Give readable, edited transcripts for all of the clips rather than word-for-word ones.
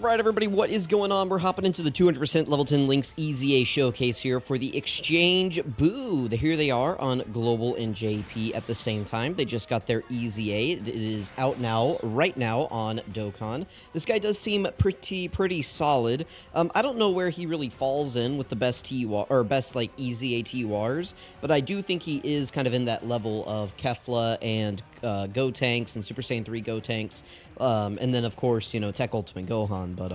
Alright everybody, what is going on? We're hopping into the 200% level 10 links EZA showcase here for the exchange BUU. Here they are on Global and JP at the same time. They just got their EZA. It is out now, right now on Dokkan. This guy does seem pretty solid. I don't know where he really falls in with the best TUR, or best like EZA TURs, but I do think he is kind of in that level of Kefla and Go Tanks and Super Saiyan 3 Go Tanks, and then of course, you know, Tech Ultimate Gohan, but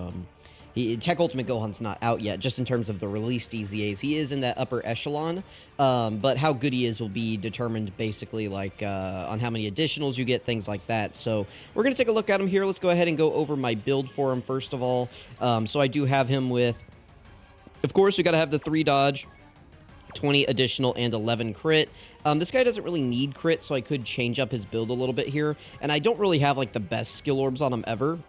Tech Ultimate Gohan's not out yet, just in terms of the released EZAs. He is in that upper echelon, but how good he is will be determined basically like on how many additionals you get, things like that. So we're going to take a look at him here. Let's go ahead and go over my build for him first of all. So I do have him with, of course, we got to have the 3 dodge, 20 additional, and 11 crit. This guy doesn't really need crit, so I could change up his build a little bit here. And I don't really have like the best skill orbs on him ever.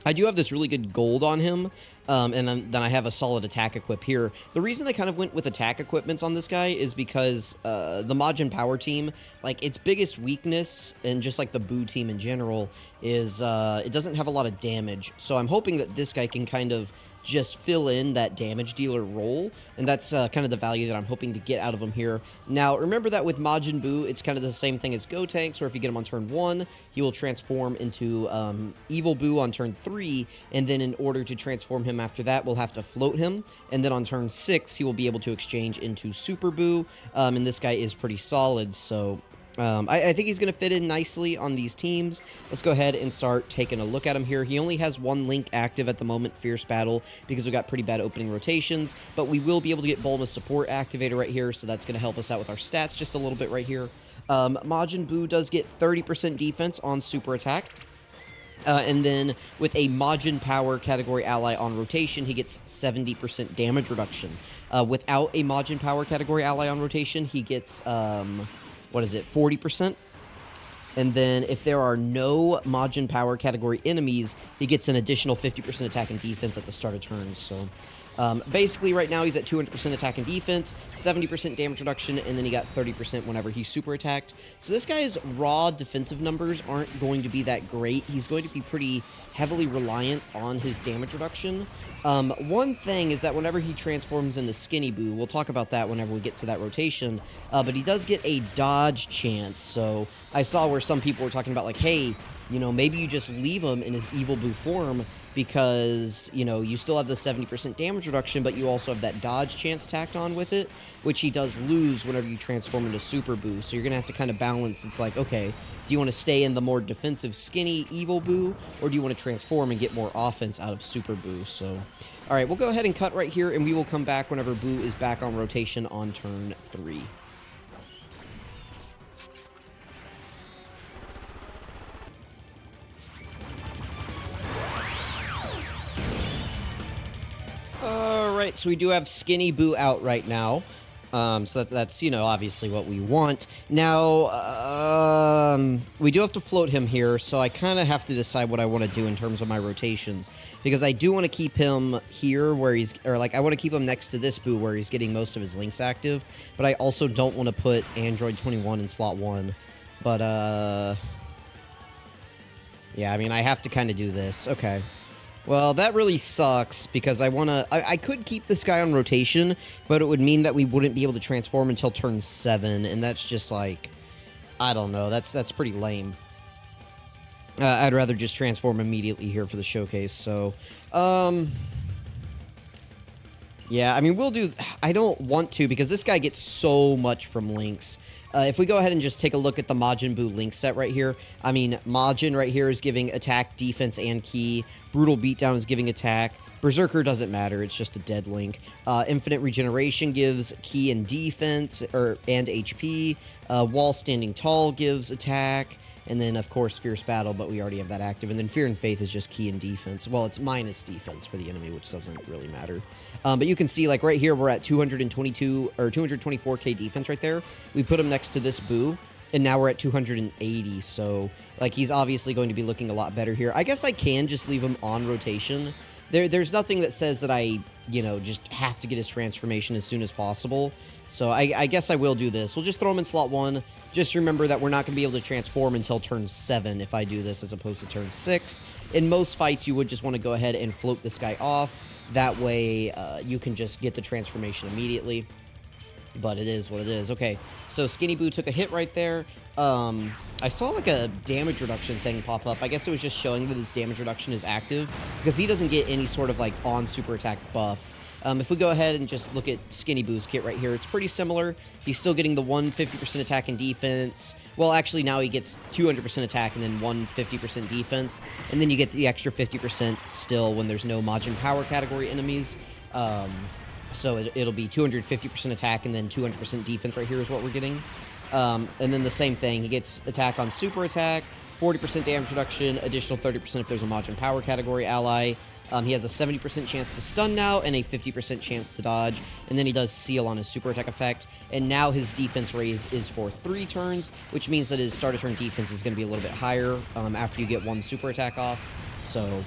I do have this really good gold on him, and then I have a solid attack equip here. The reason I kind of went with attack equipments on this guy is because the Majin Power team, like its biggest weakness, and just like the BUU team in general, is it doesn't have a lot of damage. So I'm hoping that this guy can kind of just fill in that damage dealer role, and that's kind of the value that I'm hoping to get out of him here. Now, remember that with Majin Buu, it's kind of the same thing as Go Tanks, where if you get him on turn 1, he will transform into Evil Buu on turn 3, and then in order to transform him after that, we'll have to float him, and then on turn 6, he will be able to exchange into Super Buu, and this guy is pretty solid, so I think he's going to fit in nicely on these teams. Let's go ahead and start taking a look at him here. He only has 1 link active at the moment, Fierce Battle, because we got pretty bad opening rotations, but we will be able to get Bulma Support activator right here, so that's going to help us out with our stats just a little bit right here. Majin Buu does get 30% defense on super attack. And then with a Majin Power category ally on rotation, he gets 70% damage reduction. Without a Majin Power category ally on rotation, he gets, what is it, 40%? And then if there are no Majin Power category enemies, he gets an additional 50% attack and defense at the start of turns. So basically right now he's at 200% attack and defense, 70% damage reduction, and then he got 30% whenever he's super attacked. So this guy's raw defensive numbers aren't going to be that great. He's going to be pretty heavily reliant on his damage reduction. One thing is that whenever he transforms into Skinny Buu, we'll talk about that whenever we get to that rotation, but he does get a dodge chance. So I saw where some people were talking about like, hey, you know, maybe you just leave him in his Evil Buu form because, you know, you still have the 70% damage reduction, but you also have that dodge chance tacked on with it, which he does lose whenever you transform into Super Buu. So you're going to have to kind of balance. It's like, okay, do you want to stay in the more defensive, skinny Evil Buu, or do you want to transform and get more offense out of Super Buu? So, all right, we'll go ahead and cut right here, and we will come back whenever Buu is back on rotation on turn 3. Alright, so we do have Skinny Buu out right now. So that's, you know, obviously what we want. Now, we do have to float him here, so I kind of have to decide what I want to do in terms of my rotations. Because I do want to keep him here where he's, or like, I want to keep him next to this Buu where he's getting most of his links active. But I also don't want to put Android 21 in slot 1. But, yeah, I mean, I have to kind of do this. Okay. Well, that really sucks, because I could keep this guy on rotation, but it would mean that we wouldn't be able to transform until turn 7, and that's just like, I don't know, that's pretty lame. I'd rather just transform immediately here for the showcase, so, yeah, I mean, we'll do, I don't want to, because this guy gets so much from links. If we go ahead and just take a look at the Majin Buu link set right here, I mean, Majin right here is giving attack, defense, and key. Brutal Beatdown is giving attack. Berserker doesn't matter, it's just a dead link. Infinite Regeneration gives key and defense, and HP. Wall Standing Tall gives attack. And then, of course, Fierce Battle, but we already have that active. And then Fear and Faith is just key and defense. Well, it's minus defense for the enemy, which doesn't really matter. But you can see, like, right here, we're at 222, or 224k defense right there. We put him next to this Buu, and now we're at 280. So, like, he's obviously going to be looking a lot better here. I guess I can just leave him on rotation. There's nothing that says that I you know, just have to get his transformation as soon as possible. So I guess I will do this. We'll just throw him in slot 1. Just remember that we're not going to be able to transform until turn 7 if I do this as opposed to turn 6. In most fights, you would just want to go ahead and float this guy off. That way, you can just get the transformation immediately. But it is what it is. Okay, so Skinny Boo took a hit right there. I saw like a damage reduction thing pop up. I guess it was just showing that his damage reduction is active because he doesn't get any sort of like on super attack buff. If we go ahead and just look at Skinny Boo's kit right here, it's pretty similar. He's still getting the 150% attack and defense. Well, actually, now he gets 200% attack and then 150% defense. And then you get the extra 50% still when there's no Majin power category enemies. So it'll be 250% attack and then 200% defense right here is what we're getting. And then the same thing. He gets attack on super attack, 40% damage reduction, additional 30% if there's a Majin power category ally. He has a 70% chance to stun now and a 50% chance to dodge. And then he does seal on his super attack effect. And now his defense raise is for 3 turns, which means that his start of turn defense is going to be a little bit higher after you get 1 super attack off. So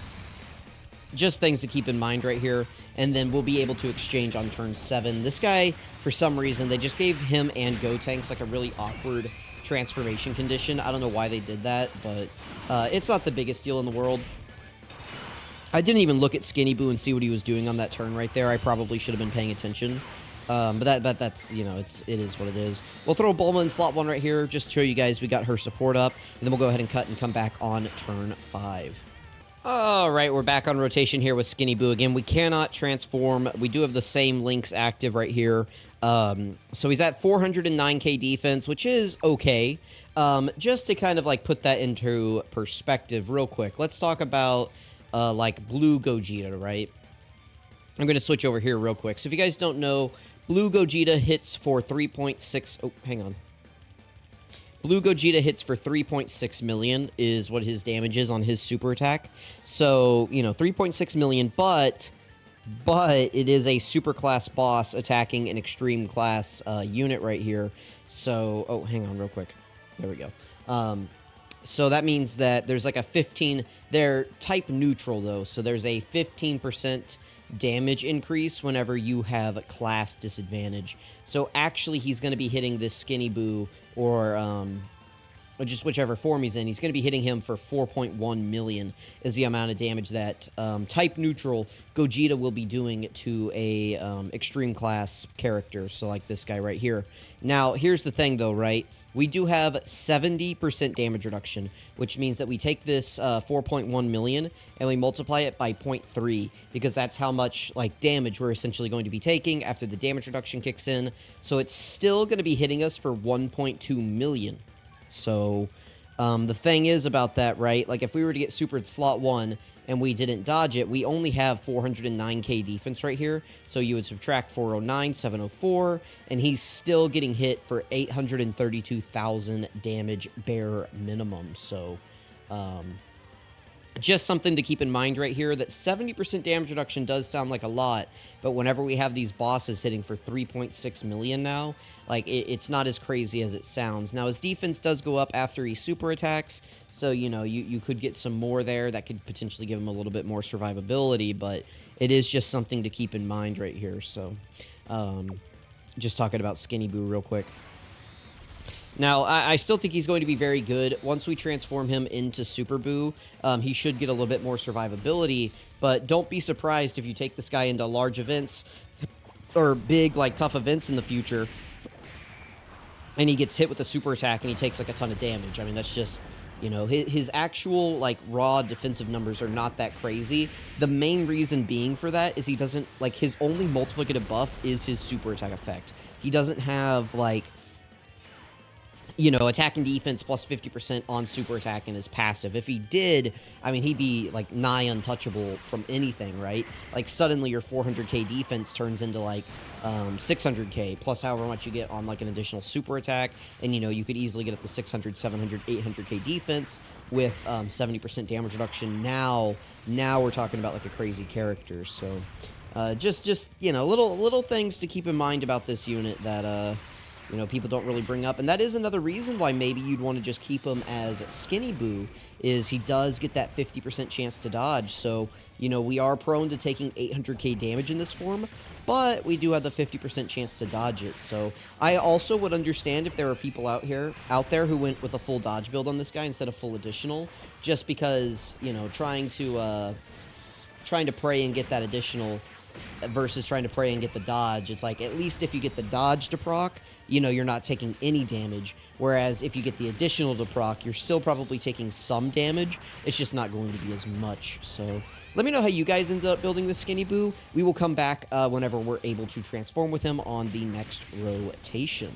just things to keep in mind right here. And then we'll be able to exchange on turn 7. This guy, for some reason, they just gave him and Gotenks like a really awkward transformation condition. I don't know why they did that, but it's not the biggest deal in the world. I didn't even look at Skinny Boo and see what he was doing on that turn right there. I probably should have been paying attention. But that's, you know, it is what it is. We'll throw Bulma in slot 1 right here, just to show you guys we got her support up. And then we'll go ahead and cut and come back on turn 5. Alright, we're back on rotation here with Skinny Boo again. We cannot transform. We do have the same links active right here. So he's at 409k defense, which is okay. Just to kind of like put that into perspective real quick, let's talk about like Blue Gogeta, right? I'm going to switch over here real quick. So if you guys don't know, Blue Gogeta hits for 3.6... Oh, hang on. Blue Gogeta hits for 3.6 million is what his damage is on his super attack. So, you know, 3.6 million, but it is a super class boss attacking an extreme class unit right here. So, oh, hang on real quick. There we go. So that means that there's like a 15... They're type neutral, though, so there's a 15% damage increase whenever you have class disadvantage. So actually, he's going to be hitting this Skinny Boo or just whichever form he's in. He's going to be hitting him for 4.1 million is the amount of damage that type neutral Gogeta will be doing to a extreme class character. So like this guy right here. Now, here's the thing though, right? We do have 70% damage reduction, which means that we take this 4.1 million and we multiply it by 0.3 because that's how much like damage we're essentially going to be taking after the damage reduction kicks in. So it's still going to be hitting us for 1.2 million. So the thing is about that, right? Like if we were to get super at slot 1 and we didn't dodge it, we only have 409k defense right here. So you would subtract 409, 704, and he's still getting hit for 832,000 damage bare minimum. So just something to keep in mind right here, that 70% damage reduction does sound like a lot, but whenever we have these bosses hitting for 3.6 million now, like, it's not as crazy as it sounds. Now, his defense does go up after he super attacks, so, you know, you could get some more there that could potentially give him a little bit more survivability, but it is just something to keep in mind right here, so, just talking about Skinny Boo real quick. Now, I still think he's going to be very good. Once we transform him into Super Boo, he should get a little bit more survivability, but don't be surprised if you take this guy into large events or big, like, tough events in the future, and he gets hit with a super attack and he takes, like, a ton of damage. I mean, that's just, you know, his actual, like, raw defensive numbers are not that crazy. The main reason being for that is he doesn't, like, his only multiplicative buff is his super attack effect. He doesn't have, like, you know, attack and defense plus 50% on super attack in his passive. If he did, I mean, he'd be, like, nigh untouchable from anything, right? Like, suddenly your 400k defense turns into, like, 600k, plus however much you get on, like, an additional super attack, and, you know, you could easily get up to 600, 700, 800k defense with 70% damage reduction. Now we're talking about, like, a crazy character, so just you know, little things to keep in mind about this unit that, you know, people don't really bring up. And that is another reason why maybe you'd want to just keep him as Skinny Boo, is he does get that 50% chance to dodge. So, you know, we are prone to taking 800k damage in this form, but we do have the 50% chance to dodge it. So I also would understand if there are people out there who went with a full dodge build on this guy instead of full additional, just because, you know, trying to pray and get that additional versus trying to pray and get the dodge. It's like, at least if you get the dodge to proc, you know, you're not taking any damage. Whereas if you get the additional to proc, you're still probably taking some damage. It's just not going to be as much. So let me know how you guys ended up building the Skinny Boo. We will come back whenever we're able to transform with him on the next rotation.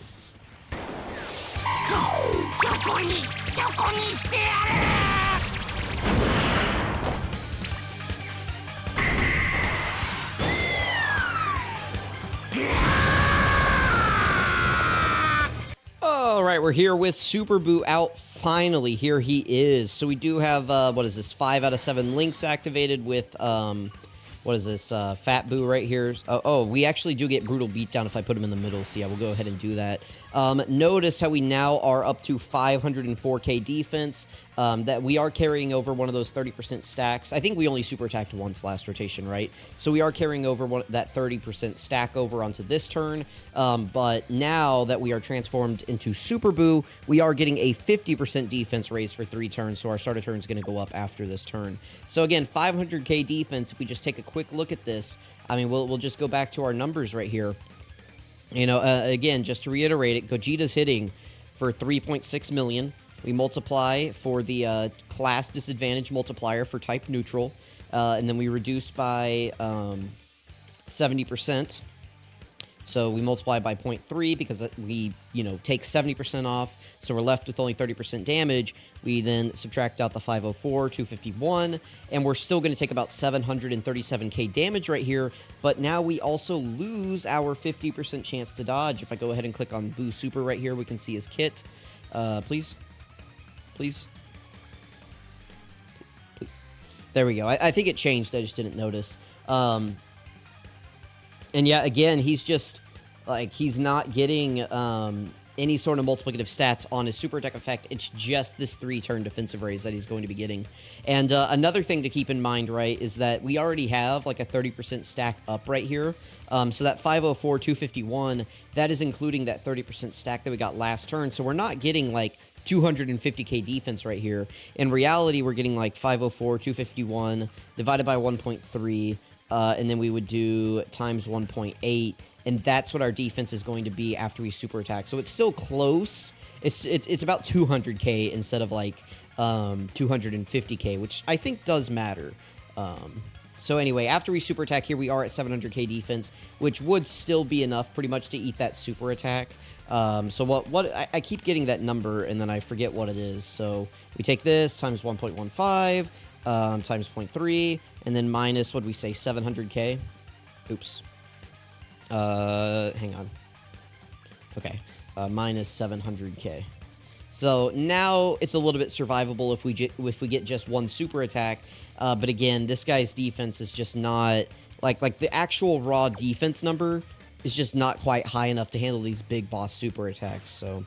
All right, we're here with Super Boo out. Finally, here he is. So we do have, what is this, 5 out of 7 links activated with, what is this, Fat Boo right here. Oh, we actually do get Brutal Beatdown if I put him in the middle, so yeah, we'll go ahead and do that. Notice how we now are up to 504k defense, that we are carrying over one of those 30% stacks. I think we only super attacked once last rotation, right? So we are carrying over that 30% stack over onto this turn, but now that we are transformed into Super Boo, we are getting a 50% defense raise for 3 turns, so our starter turn is going to go up after this turn. So again, 500k defense. If we just take a quick look at this, I mean, we'll just go back to our numbers right here. You know, again, just to reiterate it, Gogeta's hitting for 3.6 million. We multiply for the class disadvantage multiplier for type neutral, and then we reduce by 70%. So we multiply by 0.3 because we, you know, take 70% off. So we're left with only 30% damage. We then subtract out the 504, 251, and we're still going to take about 737k damage right here. But now we also lose our 50% chance to dodge. If I go ahead and click on Boo Super right here, we can see his kit. Please. There we go. I think it changed. I just didn't notice. And yeah, again, he's just, like, he's not getting any sort of multiplicative stats on his super attack effect. It's just this 3-turn defensive raise that he's going to be getting. And another thing to keep in mind, right, is that we already have, like, a 30% stack up right here. So that 504, 251, that is including that 30% stack that we got last turn. So we're not getting, like, 250k defense right here. In reality, we're getting, like, 504, 251 divided by 1.3, and then we would do times 1.8, and that's what our defense is going to be after we super attack. So it's still close. It's about 200k instead of like 250k, which I think does matter. So anyway, after we super attack here, we are at 700k defense, which would still be enough pretty much to eat that super attack. So I keep getting that number and then I forget what it is. So we take this times 1.15. Times 0.3, and then minus, what did we say, 700k? Oops. Hang on. Okay. Minus 700k. So now it's a little bit survivable if we get just one super attack. But again, this guy's defense is just not, like the actual raw defense number is just not quite high enough to handle these big boss super attacks, so...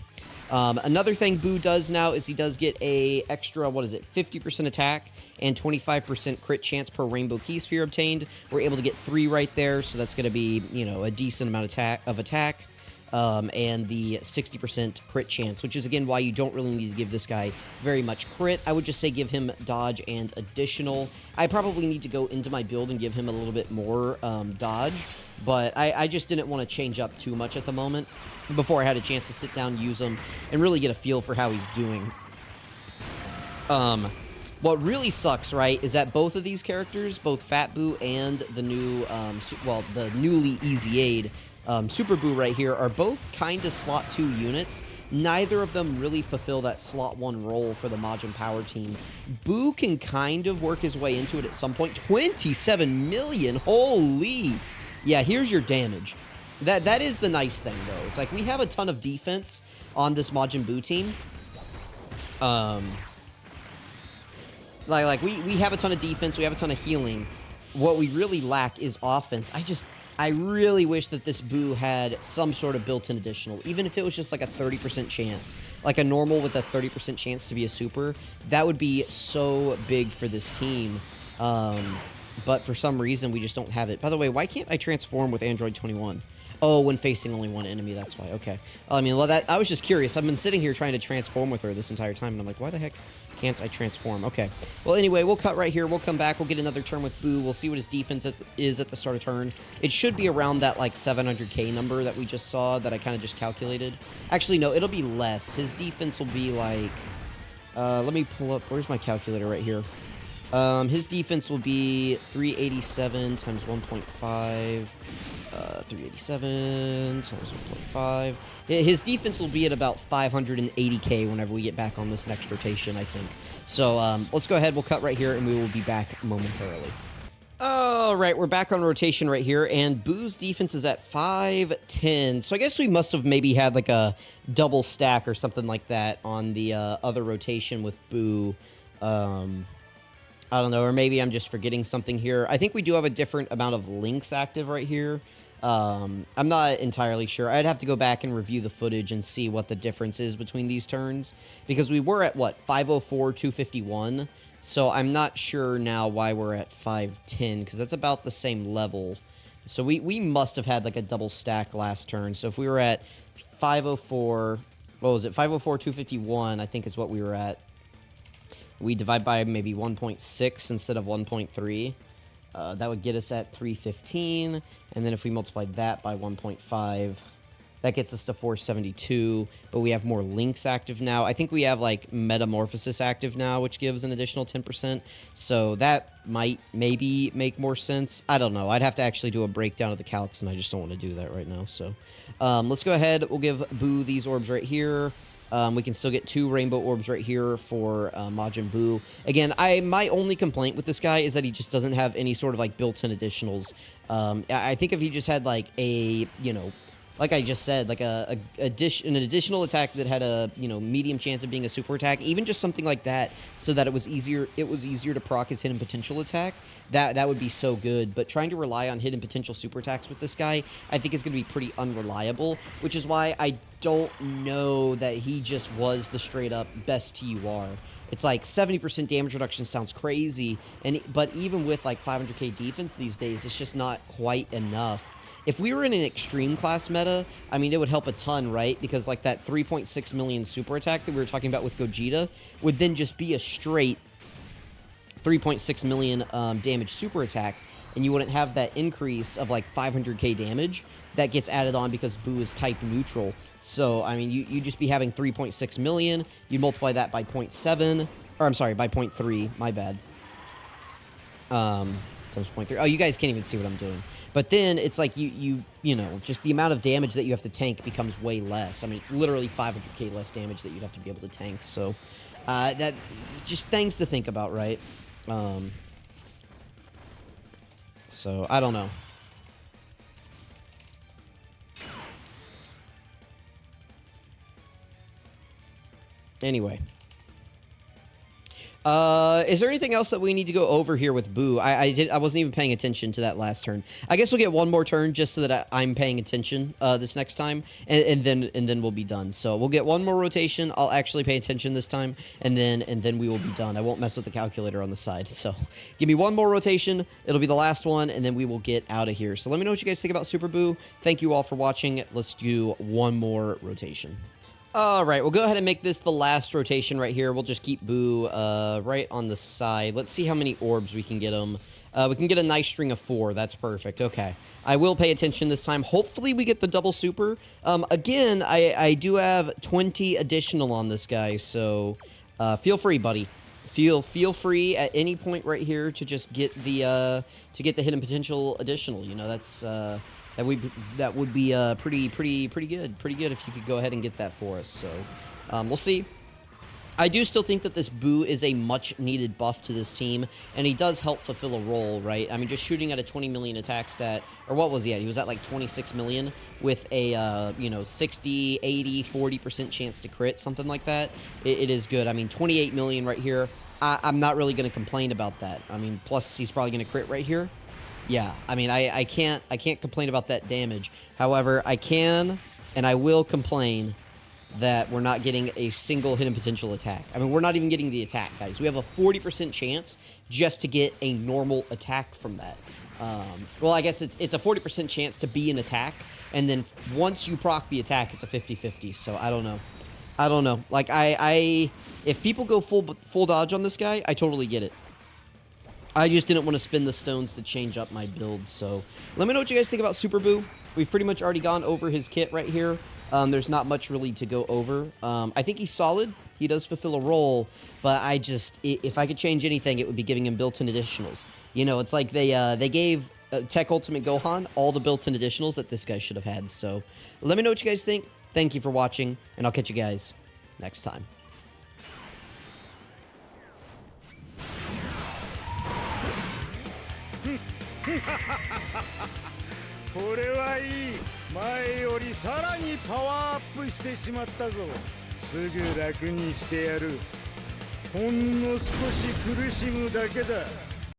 another thing Boo does now is he does get a extra, 50% attack and 25% crit chance per Rainbow Key Sphere obtained. We're able to get 3 right there, so that's going to be, you know, a decent amount of attack. And the 60% crit chance, which is, again, why you don't really need to give this guy very much crit. I would just say give him dodge and additional. I probably need to go into my build and give him a little bit more dodge, but I just didn't want to change up too much at the moment before I had a chance to sit down, use him, and really get a feel for how he's doing. What really sucks, right, is that both of these characters, both Fat Boo and the new, the newly EZA'd Super Boo right here, are both kind of slot 2 units. Neither of them really fulfill that slot 1 role for the Majin Power team. Boo can kind of work his way into it at some point. 27 million, holy! Yeah, here's your damage. That is the nice thing, though. It's like we have a ton of defense on this Majin Buu team. We have a ton of defense, we have a ton of healing. What we really lack is offense. I really wish that this BUU had some sort of built-in additional, even if it was just like a 30% chance, like a normal with a 30% chance to be a super. That would be so big for this team. But for some reason, we just don't have it. By the way, why can't I transform with Android 21? Oh, when facing only one enemy, that's why. Okay. I mean, well, I was just curious. I've been sitting here trying to transform with her this entire time, and I'm like, why the heck can't I transform? Okay. Well, anyway, we'll cut right here. We'll come back. We'll get another turn with BUU. We'll see what his defense is at the start of turn. It should be around that, like, 700k number that we just saw that I kind of just calculated. Actually, no, it'll be less. His defense will be, like... let me pull up... Where's my calculator right here? His defense will be 387 times 1.5... 387 times 1.5. His defense will be at about 580k whenever we get back on this next rotation, I think. So, let's go ahead. We'll cut right here, and we will be back momentarily. All right, we're back on rotation right here, and BUU's defense is at 510. So I guess we must have maybe had like a double stack or something like that on the other rotation with BUU. I don't know, or maybe I'm just forgetting something here. I think we do have a different amount of links active right here. I'm not entirely sure. I'd have to go back and review the footage and see what the difference is between these turns. Because we were at, what, 504, 251? So I'm not sure now why we're at 510, because that's about the same level. So we must have had, like, a double stack last turn. So if we were at 504, what was it, 504, 251, I think is what we were at. We divide by maybe 1.6 instead of 1.3. That would get us at 315. And then if we multiply that by 1.5, that gets us to 472. But we have more links active now. I think we have like metamorphosis active now, which gives an additional 10%. So that might maybe make more sense. I don't know. I'd have to actually do a breakdown of the calcs, and I just don't want to do that right now. So let's go ahead. We'll give BUU these orbs right here. We can still get 2 rainbow orbs right here for MAJIN BUU. Again, my only complaint with this guy is that he just doesn't have any sort of like built-in additionals. I think if he just had like a, you know, like I just said, like an additional attack that had a, you know, medium chance of being a super attack, even just something like that, so that it was easier to proc his hidden potential attack, that would be so good. But trying to rely on hidden potential super attacks with this guy, I think is going to be pretty unreliable, which is why I don't know that he just was the straight up best TUR. It's like 70% damage reduction sounds crazy, but even with like 500k defense these days, it's just not quite enough. If we were in an extreme class meta, I mean, it would help a ton, right? Because like that 3.6 million super attack that we were talking about with Gogeta would then just be a straight 3.6 million damage super attack, and you wouldn't have that increase of like 500k damage that gets added on because BUU is type neutral. So, I mean, you'd just be having 3.6 million. You multiply that by 0.7, or I'm sorry, by 0.3, my bad. Times 0.3. Oh, you guys can't even see what I'm doing. But then it's like you know, just the amount of damage that you have to tank becomes way less. I mean, it's literally 500k less damage that you'd have to be able to tank. So, that just things to think about, right? So, I don't know. Anyway. Is there anything else that we need to go over here with BUU? I wasn't even paying attention to that last turn. I guess we'll get one more turn just so that I'm paying attention this next time, and then we'll be done. So we'll get one more rotation. I'll actually pay attention this time, and then we will be done. I won't mess with the calculator on the side. So give me one more rotation. It'll be the last one, and then we will get out of here. So let me know what you guys think about Super BUU. Thank you all for watching. Let's do one more rotation. All right, we'll go ahead and make this the last rotation right here. We'll just keep BUU right on the side. Let's see how many orbs we can get him. We can get a nice string of 4. That's perfect. Okay. I will pay attention this time. Hopefully we get the double super. Again, I do have 20 additional on this guy, so feel free, buddy. Feel free at any point right here to just get the hidden potential additional. You know, that's that would be pretty good. Pretty good if you could go ahead and get that for us. So we'll see. I do still think that this BUU is a much-needed buff to this team, and he does help fulfill a role, right? I mean, just shooting at a 20 million attack stat, or what was he at? He was at like 26 million with a, you know, 60, 80, 40% chance to crit, something like that. It is good. I mean, 28 million right here. I'm not really going to complain about that. I mean, plus he's probably going to crit right here. Yeah, I mean, I can't complain about that damage. However, I can and I will complain that we're not getting a single hidden potential attack. I mean, we're not even getting the attack, guys. We have a 40% chance just to get a normal attack from that. Well, I guess it's a 40% chance to be an attack, and then once you proc the attack, it's a 50-50. So I don't know. I don't know. Like if people go full dodge on this guy, I totally get it. I just didn't want to spin the stones to change up my build, so let me know what you guys think about Super BUU. We've pretty much already gone over his kit right here. There's not much really to go over. I think he's solid. He does fulfill a role, but if I could change anything, it would be giving him built-in additionals. You know, it's like they gave Tech Ultimate Gohan all the built-in additionals that this guy should have had, so let me know what you guys think. Thank you for watching, and I'll catch you guys next time. これはいい。前よりさらにパワーアップしてしまったぞ。すぐ楽にしてやる。ほんの少し苦しむだけだ。